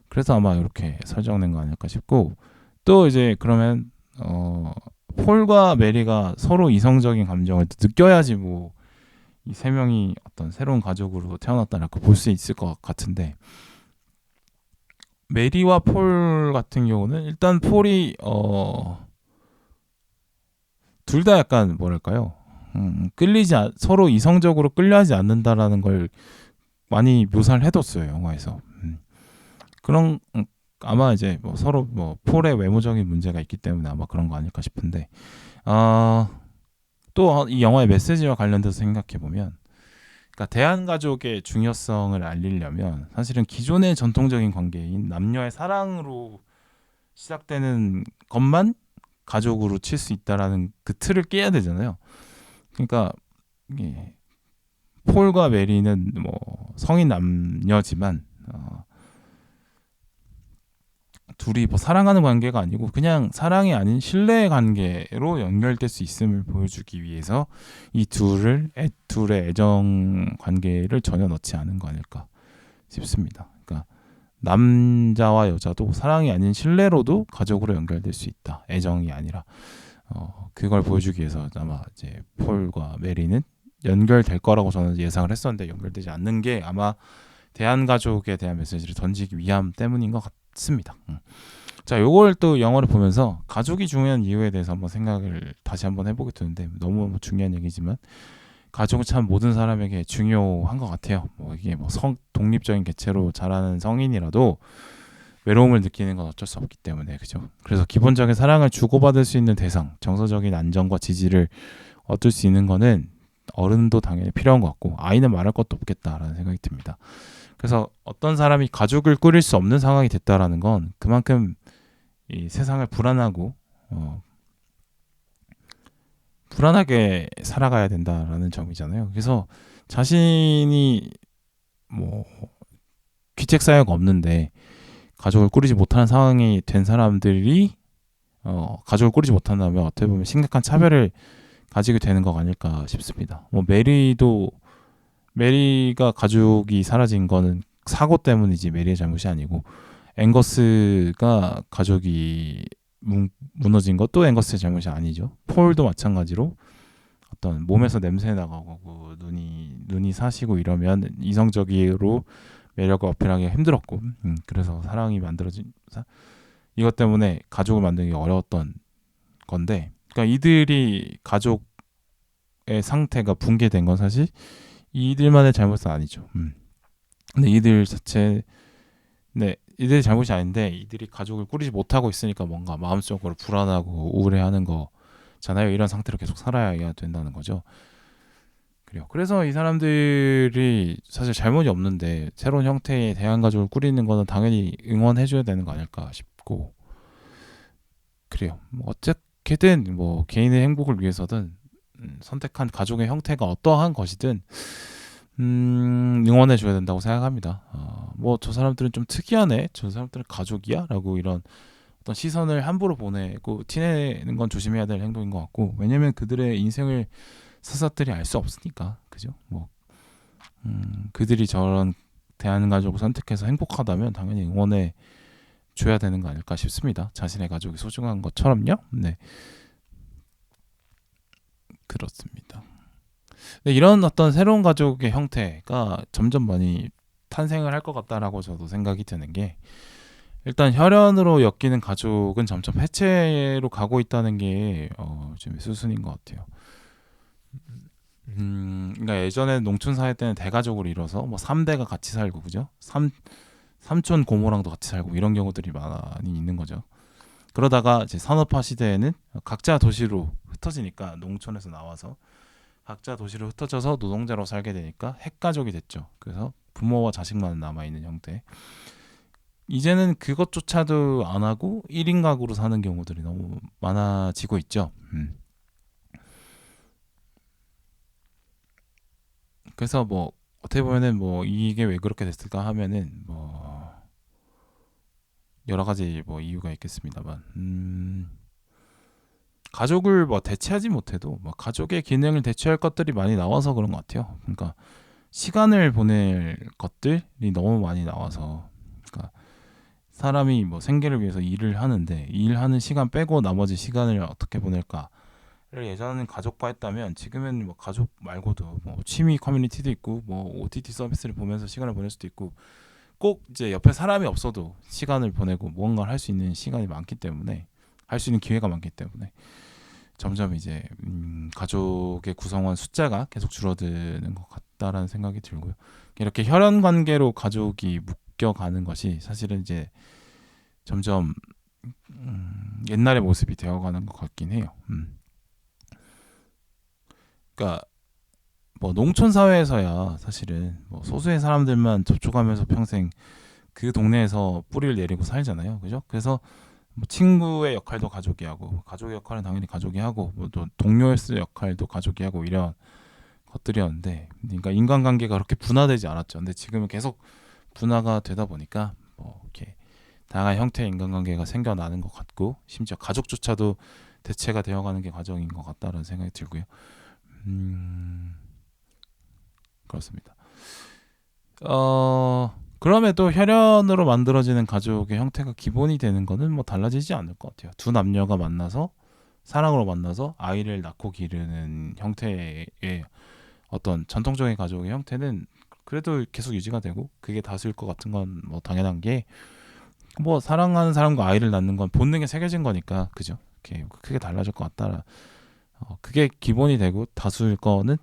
Speaker 1: 그래서 아마 이렇게 설정된 거 아닐까 싶고, 또 이제 그러면 폴과 메리가 서로 이성적인 감정을 느껴야지 뭐 이 세 명이 어떤 새로운 가족으로 태어났다라고 볼 수 있을 것 같은데, 메리와 폴 같은 경우는 일단 폴이 둘 다 약간 뭐랄까요, 서로 이성적으로 끌려하지 않는다라는 걸 많이 묘사를 해뒀어요, 영화에서. 그런 아마 이제 뭐 서로 뭐 폴의 외모적인 문제가 있기 때문에 아마 그런 거 아닐까 싶은데, 또 이 영화의 메시지와 관련돼서 생각해 보면, 그러니까 대한가족의 중요성을 알리려면 사실은 기존의 전통적인 관계인 남녀의 사랑으로 시작되는 것만 가족으로 칠 수 있다라는 그 틀을 깨야 되잖아요. 그러니까 이게 폴과 메리는 뭐 성인 남녀지만 둘이 뭐 사랑하는 관계가 아니고 그냥 사랑이 아닌 신뢰의 관계로 연결될 수 있음을 보여주기 위해서 이 둘의 애정 관계를 전혀 넣지 않은 거 아닐까 싶습니다. 그러니까 남자와 여자도 사랑이 아닌 신뢰로도 가족으로 연결될 수 있다. 애정이 아니라. 그걸 보여주기 위해서 아마 이제 폴과 메리는 연결될 거라고 저는 예상을 했었는데 연결되지 않는 게 아마 대한가족에 대한 메시지를 던지기 위함 때문인 것 같습니다. 자, 요걸 또 영화를 보면서 가족이 중요한 이유에 대해서 한번 생각을 다시 한번 해보게 되는데, 너무 중요한 얘기지만 가족은 참 모든 사람에게 중요한 것 같아요. 뭐 이게 뭐 독립적인 개체로 자라는 성인이라도 외로움을 느끼는 건 어쩔 수 없기 때문에, 그죠? 그래서 기본적인 사랑을 주고받을 수 있는 대상, 정서적인 안정과 지지를 얻을 수 있는 거는 어른도 당연히 필요한 것 같고 아이는 말할 것도 없겠다라는 생각이 듭니다. 그래서 어떤 사람이 가족을 꾸릴 수 없는 상황이 됐다라는 건 그만큼 이 세상을 불안하고 불안하게 살아가야 된다라는 점이잖아요. 그래서 자신이 뭐 귀책 사유가 없는데 가족을 꾸리지 못하는 상황이 된 사람들이 가족을 꾸리지 못한다면 어떻게 보면 심각한 차별을 가지게 되는 것 아닐까 싶습니다. 뭐 메리가 가족이 사라진 거는 사고 때문이지 메리의 잘못이 아니고 앵거스가 가족이 무너진 것도 앵거스의 잘못이 아니죠. 폴도 마찬가지로 어떤 몸에서 냄새 나가고 눈이 사시고 이러면 이성적으로 매력을 어필하기 힘들었고 그래서 사랑이 만들어진 이것 때문에 가족을 만들기 어려웠던 건데 그러니까 이들이 가족의 상태가 붕괴된 건 사실 이들만의 잘못은 아니죠. 근데 이들 잘못이 아닌데 이들이 가족을 꾸리지 못하고 있으니까 뭔가 마음속으로 불안하고 우울해하는 거잖아요. 이런 상태로 계속 살아야 된다는 거죠. 그래서 이 사람들이 사실 잘못이 없는데 새로운 형태의 대한가족을 꾸리는 거는 당연히 응원해줘야 되는 거 아닐까 싶고 그래요. 뭐 어쨌든 뭐 개인의 행복을 위해서든 선택한 가족의 형태가 어떠한 것이든 응원해줘야 된다고 생각합니다. 뭐 저 사람들은 좀 특이하네, 저 사람들은 가족이야? 라고 이런 어떤 시선을 함부로 보내고 티내는 건 조심해야 될 행동인 것 같고 왜냐면 그들의 인생을 스스로들이 알 수 없으니까 그죠? 뭐 그들이 저런 대한가족을 선택해서 행복하다면 당연히 응원해 줘야 되는 거 아닐까 싶습니다. 자신의 가족이 소중한 것처럼요. 네, 그렇습니다. 네, 이런 어떤 새로운 가족의 형태가 점점 많이 탄생을 할 것 같다라고 저도 생각이 드는 게 일단 혈연으로 엮이는 가족은 점점 해체로 가고 있다는 게 좀 수순인 것 같아요. 그러니까 예전에 농촌 사회 때는 대가족으로 이뤄서 뭐 3대가 같이 살고 그죠? 삼촌 고모랑도 같이 살고 이런 경우들이 많이 있는 거죠. 그러다가 이제 산업화 시대에는 각자 도시로 흩어지니까 농촌에서 나와서 각자 도시로 흩어져서 노동자로 살게 되니까 핵가족이 됐죠. 그래서 부모와 자식만 남아있는 형태. 이제는 그것조차도 안 하고 1인 가구로 사는 경우들이 너무 많아지고 있죠. 그래서 뭐 어떻게 보면은 뭐 이게 왜 그렇게 됐을까 하면은 뭐 여러 가지 뭐 이유가 있겠습니다만 가족을 뭐 대체하지 못해도 뭐 가족의 기능을 대체할 것들이 많이 나와서 그런 것 같아요. 그러니까 시간을 보낼 것들이 너무 많이 나와서 그러니까 사람이 뭐 생계를 위해서 일을 하는데 일하는 시간 빼고 나머지 시간을 어떻게 보낼까? 를 예전에는 가족과 했다면 지금은 뭐 가족 말고도 뭐 취미 커뮤니티도 있고 뭐 OTT 서비스를 보면서 시간을 보낼 수도 있고 꼭 이제 옆에 사람이 없어도 시간을 보내고 무언가를 할 수 있는 시간이 많기 때문에 할 수 있는 기회가 많기 때문에 점점 이제 가족의 구성원 숫자가 계속 줄어드는 것 같다라는 생각이 들고요. 이렇게 혈연 관계로 가족이 묶여가는 것이 사실은 이제 점점 옛날의 모습이 되어가는 것 같긴 해요. 그러니까 뭐 농촌 사회에서야 사실은 뭐 소수의 사람들만 접촉하면서 평생 그 동네에서 뿌리를 내리고 살잖아요, 그죠? 그래서 뭐 친구의 역할도 가족이 하고 가족의 역할은 당연히 가족이 하고 뭐 또 동료의 역할도 가족이 하고 이런 것들이었는데 그러니까 인간관계가 그렇게 분화되지 않았죠. 근데 지금은 계속 분화가 되다 보니까 뭐 이렇게 다양한 형태의 인간관계가 생겨나는 것 같고 심지어 가족조차도 대체가 되어가는 게 과정인 것 같다라는 생각이 들고요. 그렇습니다. 그럼에도 혈연으로 만들어지는 가족의 형태가 기본이 되는 거는 뭐 달라지지 않을 것 같아요. 두 남녀가 만나서 사랑으로 만나서 아이를 낳고 기르는 형태의 어떤 전통적인 가족의 형태는 그래도 계속 유지가 되고 그게 다수일 것 같은 건 뭐 당연한 게 뭐 사랑하는 사람과 아이를 낳는 건 본능에 새겨진 거니까 그죠? 이렇게 크게 달라질 것 같다. 그게 기본이 되고 다수일 거는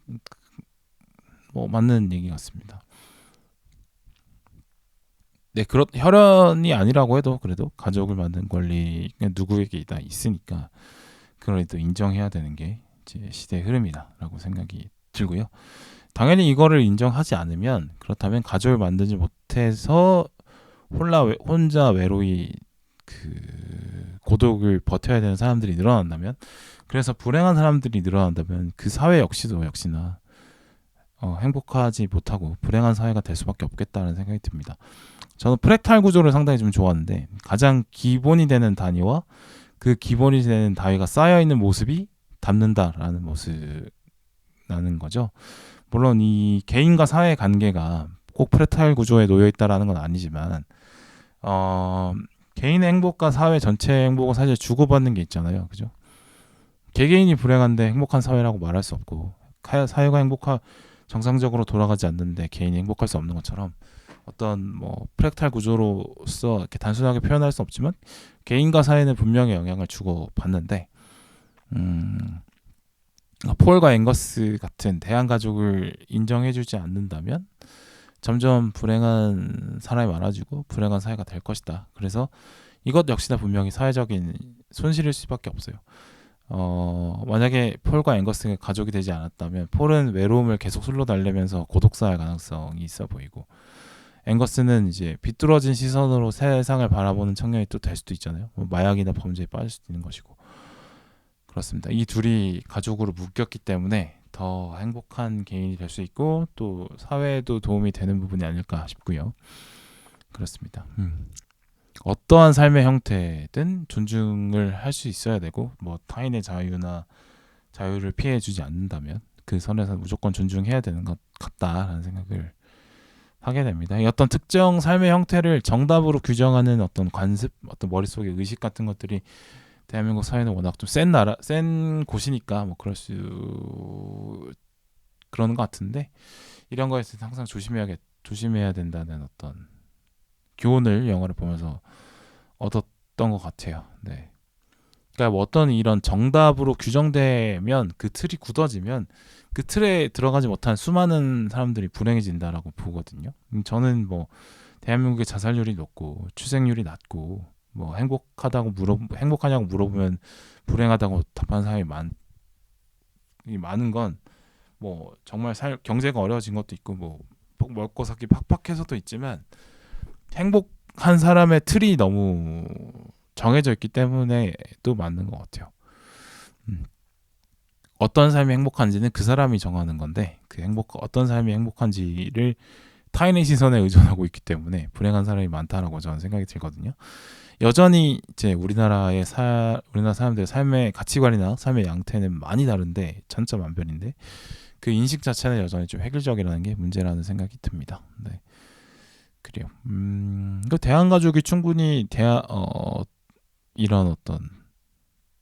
Speaker 1: 뭐 맞는 얘기 같습니다. 네, 혈연이 아니라고 해도 그래도 가족을 만든 권리가 누구에게 다 있으니까 그걸 또 인정해야 되는 게 이제 시대의 흐름이다라고 생각이 들고요. 당연히 이거를 인정하지 않으면, 그렇다면 가족을 만들지 못해서 혼자 외로이 그 고독을 버텨야 되는 사람들이 늘어난다면, 그래서 불행한 사람들이 늘어난다면 그 사회 역시나 행복하지 못하고 불행한 사회가 될 수밖에 없겠다는 생각이 듭니다. 저는 프랙탈 구조를 상당히 좀 좋아하는데, 가장 기본이 되는 단위와 그 기본이 되는 단위가 쌓여 있는 모습이 닮는다라는 모습이라는 거죠. 물론 이 개인과 사회 관계가 꼭 프랙탈 구조에 놓여 있다라는 건 아니지만, 개인의 행복과 사회 전체의 행복은 사실 주고받는 게 있잖아요, 그죠? 개개인이 불행한데 행복한 사회라고 말할 수 없고, 사회가 정상적으로 돌아가지 않는데 개인이 행복할 수 없는 것처럼, 어떤 뭐 프랙탈 구조로서 이렇게 단순하게 표현할 수 없지만 개인과 사회는 분명히 영향을 주고 받는데, 폴과 앵거스 같은 대한가족을 인정해주지 않는다면 점점 불행한 사람이 많아지고 불행한 사회가 될 것이다. 그래서 이것 역시나 분명히 사회적인 손실일 수밖에 없어요. 만약에 폴과 앵거스가 가족이 되지 않았다면 폴은 외로움을 계속 술로 달래면서 고독사할 가능성이 있어 보이고, 앵거스는 이제 비뚤어진 시선으로 세상을 바라보는 청년이 또 될 수도 있잖아요. 마약이나 범죄에 빠질 수도 있는 것이고. 그렇습니다. 이 둘이 가족으로 묶였기 때문에 더 행복한 개인이 될 수 있고, 또 사회에도 도움이 되는 부분이 아닐까 싶고요. 그렇습니다. 어떠한 삶의 형태든 존중을 할 수 있어야 되고, 뭐 타인의 자유를 피해주지 않는다면 그 선에서 무조건 존중해야 되는 것 같다라는 생각을 하게 됩니다. 어떤 특정 삶의 형태를 정답으로 규정하는 어떤 관습, 어떤 머릿속의 의식 같은 것들이 대한민국 사회는 워낙 좀 센 곳이니까 뭐 그러는 것 같은데, 이런 거에 있어서 항상 조심해야 된다는 어떤 교훈을 영화를 보면서 얻었던 것 같아요. 네. 그러니까 뭐 어떤 이런 정답으로 규정되면 그 틀이 굳어지면 그 틀에 들어가지 못한 수많은 사람들이 불행해진다라고 보거든요. 저는 뭐 대한민국의 자살률이 높고 출생률이 낮고 뭐 행복하냐고 물어보면 불행하다고 답하는 사람이 많은 건 뭐 정말 경제가 어려워진 것도 있고 뭐 먹고 살기 팍팍해서도 있지만, 행복한 사람의 틀이 너무 정해져 있기 때문에 또 맞는 것 같아요. 어떤 삶이 행복한지는 그 사람이 정하는 건데, 어떤 삶이 행복한지를 타인의 시선에 의존하고 있기 때문에 불행한 사람이 많다라고 저는 생각이 들거든요. 여전히 이제 우리나라 사람들의 삶의 가치관이나 삶의 양태는 많이 다른데, 천차만별인데 그 인식 자체는 여전히 좀 획일적이라는 게 문제라는 생각이 듭니다. 네. 그래요. 그 대한가족이 충분히 이런 어떤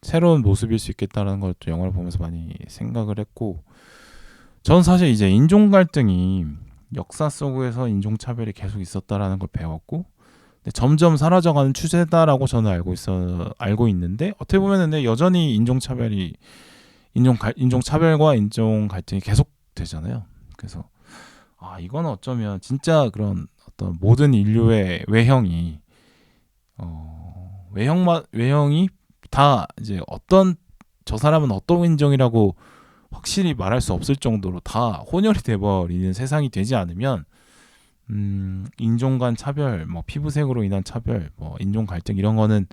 Speaker 1: 새로운 모습일 수 있겠다는 걸 또 영화를 보면서 많이 생각을 했고, 저는 사실 이제 인종 갈등이 역사 속에서 인종차별이 계속 있었다라는 걸 배웠고, 근데 점점 사라져가는 추세다라고 저는 알고 있는데, 어떻게 보면은 여전히 인종차별과 인종 갈등이 계속 되잖아요. 그래서 이거는 어쩌면 진짜 그런 어떤 모든 인류의 외형이 다 이제 저 사람은 어떤 인종이라고 확실히 말할 수 없을 정도로 다 혼혈이 돼버리는 세상이 되지 않으면, 인종 간 차별, 뭐 피부색으로 인한 차별, 뭐 인종 갈등 이런 거는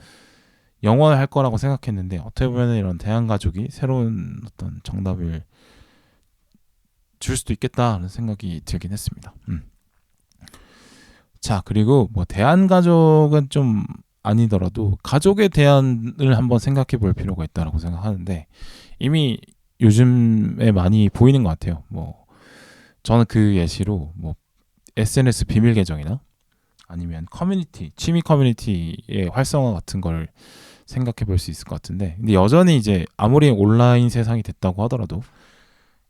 Speaker 1: 영원할 거라고 생각했는데, 어떻게 보면 이런 대한가족이 새로운 어떤 정답을 줄 수도 있겠다는 생각이 들긴 했습니다. 자, 그리고 뭐 대한가족은 좀 아니더라도 가족의 대안을 한번 생각해 볼 필요가 있다고 생각하는데, 이미 요즘에 많이 보이는 것 같아요. 뭐 저는 그 예시로 뭐 SNS 비밀 계정이나 아니면 취미 커뮤니티의 활성화 같은 걸 생각해 볼 수 있을 것 같은데, 근데 여전히 이제 아무리 온라인 세상이 됐다고 하더라도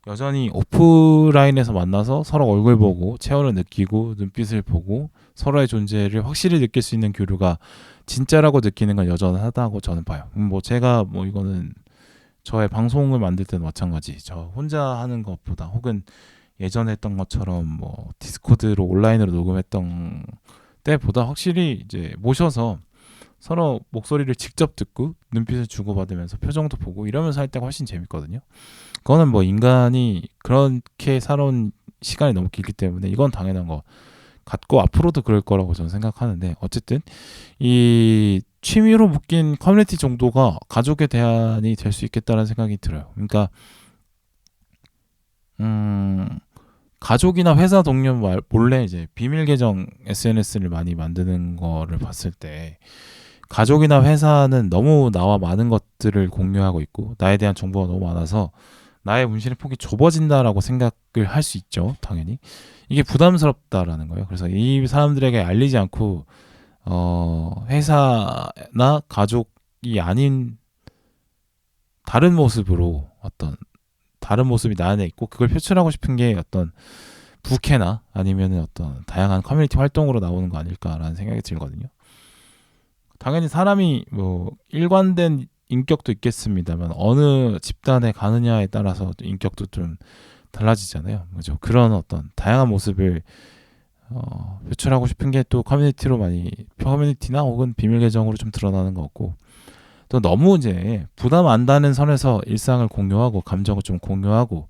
Speaker 1: 여전히 오프라인에서 만나서 서로 얼굴 보고 체온을 느끼고 눈빛을 보고 서로의 존재를 확실히 느낄 수 있는 교류가 진짜라고 느끼는 건 여전하다고 저는 봐요. 뭐 제가 뭐 이거는 저의 방송을 만들 때는 마찬가지, 저 혼자 하는 것보다 혹은 예전에 했던 것처럼 뭐 디스코드로 온라인으로 녹음했던 때보다 확실히 이제 모셔서 서로 목소리를 직접 듣고 눈빛을 주고받으면서 표정도 보고 이러면서 할 때가 훨씬 재밌거든요. 그거는 뭐 인간이 그렇게 살아온 시간이 너무 길기 때문에 이건 당연한 거 같고 앞으로도 그럴 거라고 저는 생각하는데, 어쨌든 이 취미로 묶인 커뮤니티 정도가 가족의 대안이 될 수 있겠다는 생각이 들어요. 그러니까 가족이나 회사 동료 몰래 이제 비밀 계정 SNS를 많이 만드는 거를 봤을 때, 가족이나 회사는 너무 나와 많은 것들을 공유하고 있고 나에 대한 정보가 너무 많아서 나의 문신의 폭이 좁아진다라고 생각을 할 수 있죠. 당연히 이게 부담스럽다라는 거예요. 그래서 이 사람들에게 알리지 않고 회사나 가족이 아닌 다른 모습으로 어떤 다른 모습이 나 안에 있고 그걸 표출하고 싶은 게 어떤 부캐나 아니면 어떤 다양한 커뮤니티 활동으로 나오는 거 아닐까라는 생각이 들거든요. 당연히 사람이 뭐 일관된 인격도 있겠습니다만 어느 집단에 가느냐에 따라서 인격도 좀 달라지잖아요. 그죠? 그런 어떤 다양한 모습을 표출하고 싶은 게 또 커뮤니티로 많이 커뮤니티나 혹은 비밀 계정으로 좀 드러나는 것 같고, 또 너무 이제 부담 안 가는 선에서 일상을 공유하고 감정을 좀 공유하고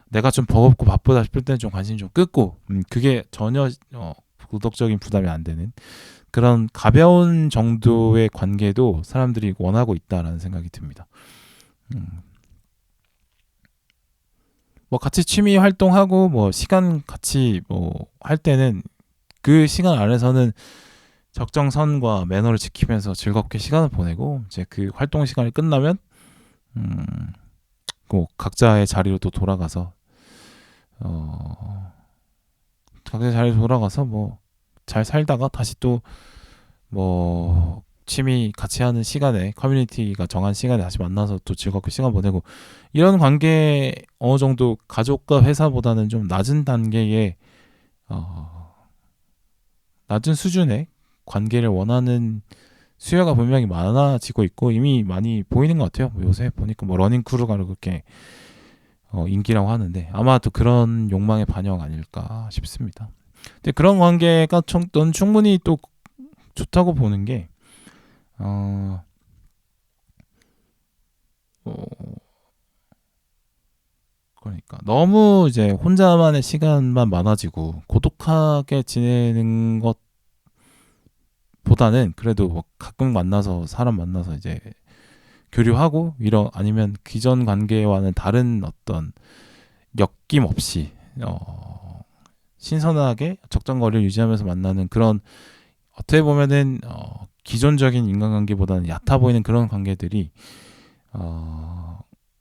Speaker 1: 내가 좀 버겁고 바쁘다 싶을 때는 좀 관심 좀 끄고 그게 전혀 도덕적인 부담이 안 되는 그런 가벼운 정도의 관계도 사람들이 원하고 있다라는 생각이 듭니다. 뭐 같이 취미 활동하고 뭐 시간 같이 뭐 할 때는 그 시간 안에서는 적정선과 매너를 지키면서 즐겁게 시간을 보내고, 이제 그 활동 시간이 끝나면 뭐 각자의 자리로 또 돌아가서 각자의 자리로 돌아가서 뭐 잘 살다가 다시 또 뭐 취미 같이 하는 시간에 커뮤니티가 정한 시간에 다시 만나서 또 즐겁게 시간 보내고, 이런 관계 어느 정도 가족과 회사보다는 좀 낮은 단계의 낮은 수준의 관계를 원하는 수요가 분명히 많아지고 있고 이미 많이 보이는 것 같아요. 뭐 요새 보니까 뭐 러닝 크루가 그렇게 인기라고 하는데 아마 또 그런 욕망의 반영 아닐까 싶습니다. 근데 그런 관계가 전 충분히 또 좋다고 보는 게 그러니까 너무 이제 혼자만의 시간만 많아지고 고독하게 지내는 것보다는 그래도 뭐 가끔 만나서 사람 만나서 이제 교류하고 아니면 기존 관계와는 다른 어떤 엮임 없이 신선하게 적정 거리를 유지하면서 만나는 그런, 어떻게 보면은 기존적인 인간관계보다는 얕아 보이는 그런 관계들이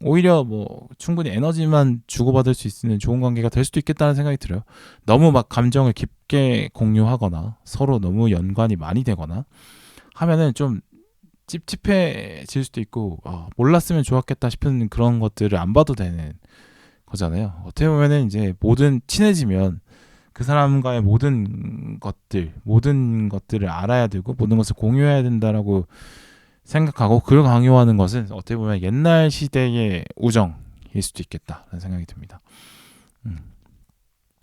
Speaker 1: 오히려 뭐 충분히 에너지만 주고받을 수 있는 좋은 관계가 될 수도 있겠다는 생각이 들어요. 너무 막 감정을 깊게 공유하거나 서로 너무 연관이 많이 되거나 하면은 좀 찝찝해질 수도 있고 몰랐으면 좋았겠다 싶은 그런 것들을 안 봐도 되는 거잖아요. 어떻게 보면은 이제 친해지면 그 사람과의 모든 것들을 알아야 되고 모든 것을 공유해야 된다라고 생각하고 그걸 강요하는 것은 어떻게 보면 옛날 시대의 우정일 수도 있겠다라는 생각이 듭니다.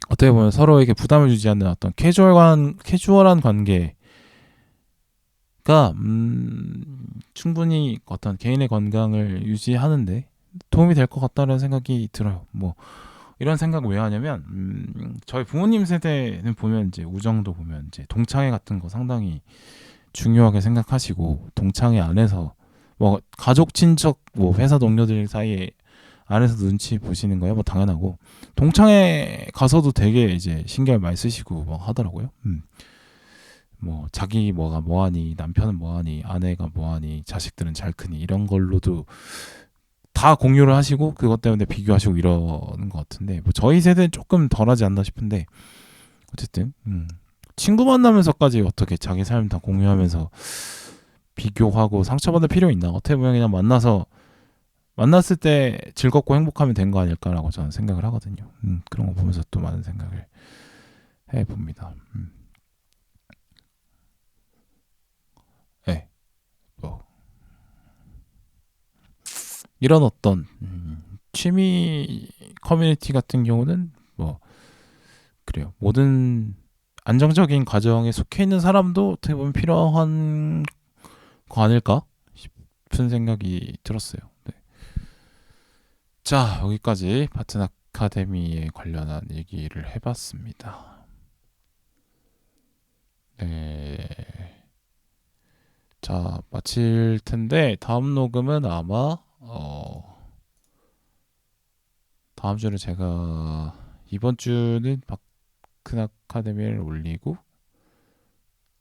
Speaker 1: 어떻게 보면 서로에게 부담을 주지 않는 어떤 캐주얼한 관계가 충분히 어떤 개인의 건강을 유지하는데 도움이 될 것 같다는 생각이 들어요. 뭐 이런 생각을 왜 하냐면 저희 부모님 세대는 보면 이제 우정도 보면 이제 동창회 같은 거 상당히 중요하게 생각하시고, 동창회 안에서 뭐 가족 친척 뭐 회사 동료들 사이에 안에서 눈치 보시는 거야 뭐 당연하고, 동창회 가서도 되게 이제 신경 많이 쓰시고 뭐 하더라고요. 뭐 자기 뭐가 뭐하니, 남편은 뭐하니, 아내가 뭐하니, 자식들은 잘 크니, 이런 걸로도 다 공유를 하시고 그것 때문에 비교하시고 이러는 것 같은데, 뭐 저희 세대는 조금 덜하지 않나 싶은데, 어쨌든 친구 만나면서까지 어떻게 자기 삶 다 공유하면서 비교하고 상처받을 필요 있나? 어떻게 보면 그냥 만났을 때 즐겁고 행복하면 된 거 아닐까라고 저는 생각을 하거든요. 그런 거 보면서 또 많은 생각을 해봅니다. 네, 뭐 이런 어떤 취미 커뮤니티 같은 경우는 뭐 그래요. 모든 안정적인 가정에 속해 있는 사람도 어떻게 보면 필요한 거 아닐까 싶은 생각이 들었어요. 네. 자, 여기까지 바튼 아카데미에 관련한 얘기를 해봤습니다. 네. 자, 마칠 텐데 다음 녹음은 아마 다음 주는 제가 이번 주는 바튼 아카데미를 올리고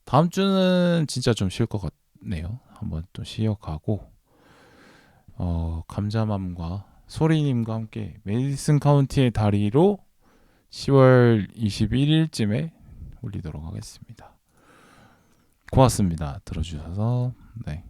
Speaker 1: 다음 주는 진짜 좀 쉴 것 같네요. 한번 또 쉬어가고 감자맘과 소리님과 함께 메디슨 카운티의 다리로 10월 21일쯤에 올리도록 하겠습니다. 고맙습니다. 들어주셔서. 네.